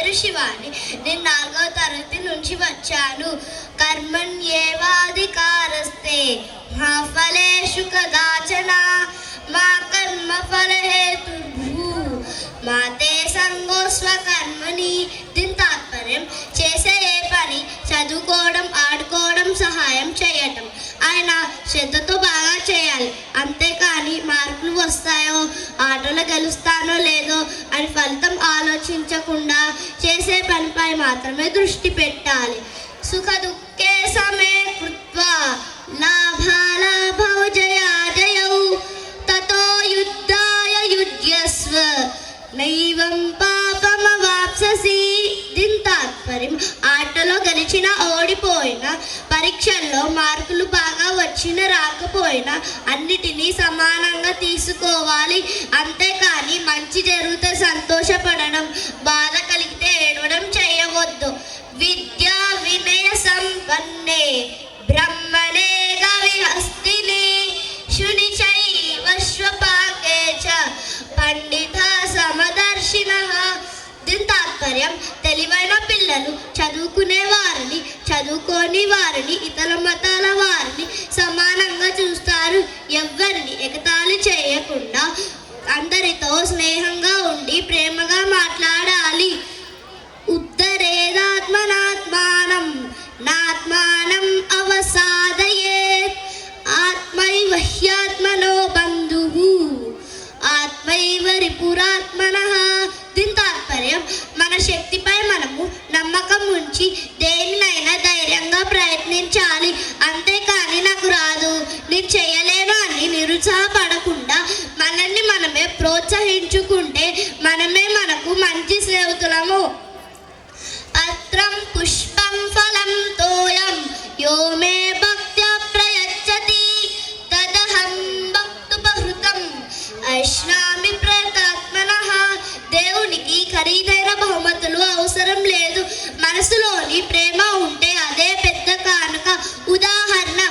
పేరు శివాని. నేను 4వ తరగతి నుంచి వచ్చాను. కర్మణ్యేవాధికారస్తే మా ఫలేషు కదాచన మా కర్మ ఫలహేతుర్భూ మా తే సంగోస్వ కర్మని. దీని తాత్పర్యం చేసే ఏ పని చదువుకోవడం, ఆడుకోవడం, సహాయం చేయటం ఆయన శ్రద్ధతో బాగా చేయాలి. అంతేకాని మార్కులు వస్తాయో, ఆటలో గెలుస్తానో లేదో అని ఫలితం ఆలోచించకుండా చేసే పనిపై మాత్రమే దృష్టి పెట్టాలి. సుఖ దుఃఖే సమే కృత్వా లాభాలాభౌ జయాజయౌ తతో యుద్ధాయ యుజ్యస్వ నైవం పాపమవాప్ససి. దీని తాత్పర్యం ఆటలో గెలిచినా ఓడిపోయినా, పరీక్షల్లో మార్కులు బాగా వచ్చినా రాకపోయినా అన్నిటినీ సమానంగా తీసుకోవాలి. అంతేకాని మంచి జరిగితే సంతోషపడడం, బాధ కలిగితే ఏడవడం చేయవద్దు. విద్యా వినయ సంపన్నే బ్రహ్మణే గవిహస్తిని శుని చైవ శ్వపాకే చ పండిత సమదర్శినః. దీని తాత్పర్యం తెలివైన పిల్లలు చదువుకునే వారిని, చదువుకోని వారిని, ఇతర మతాల వారిని సమానంగా చూస్తారు. ఎవ్వరిని ఎగతాళి చేయకుండా అందరితో స్నేహంగా ఉండి ప్రేమగా మాట్లాడాలి. ఉద్ధరేదాత్మనాత్మానం నాత్మానం అవసాదయేత్ ఆత్మైవ హ్యాత్మనో బంధుః ఆత్మైవ రిపురాత్మనః. దీని తాత్పర్యం మన శక్తిపై మనము నమ్మకం ఉంచి దేనినైనా ధైర్యంగా ప్రయత్నించాలి. అంతేకాని నాకు రాదు, నేను చేయలేను అని నిరుత్సాహపడకుండా మనల్ని మనమే ప్రోత్సహించుకుంటే మనమే మనకు మంచి స్నేహితులము. పత్రం పుష్పం ఫలం తోయం యో మే భక్త్యా ప్రయచ్చతి తదహం భక్తుపహృతం అశ్నామి ప్రయతాత్మనః. దేవునికి ఖరీదైన బహుమతులు అవసరం లేదు. మనసులోని ప్రేమ ఉంటే అదే పెద్ద కానుక. ఉదాహరణ,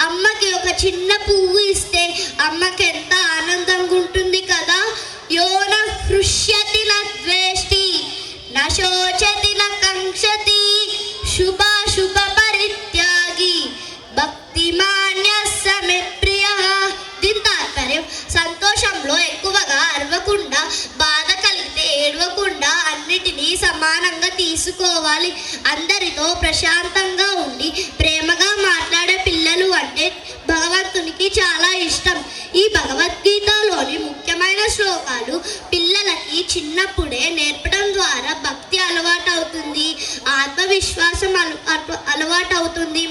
అమ్మకి ఒక చిన్న పువ్వు ఇస్తే అమ్మకి ఎంత ఆనందంగా ఉంటుంది కదా. యోన హృష్యతి న ద్వేష్టి న శోచతి న కంక్షతి శుభాశుభ పరిత్యాగి భక్తిమాన్యః సమే ప్రియః. దీని తాత్పర్యం సంతోషంలో ఎక్కువగా అరవకుండా, బాధ కలిగితే ఏడవకుండా అన్నిటినీ సమానంగా తీసుకోవాలి. అందరితో ప్రశాంతంగా ఉండి ప్రేమగా మాట్లాడే పిల్లలు అంటే భగవంతునికి చాలా ఇష్టం. ఈ భగవద్గీతలోని ముఖ్యమైన శ్లోకాలు పిల్లలకి చిన్నప్పుడే నేర్పడం ద్వారా భక్తి అలవాటు అవుతుంది, ఆత్మవిశ్వాసం అలవాటు అవుతుంది,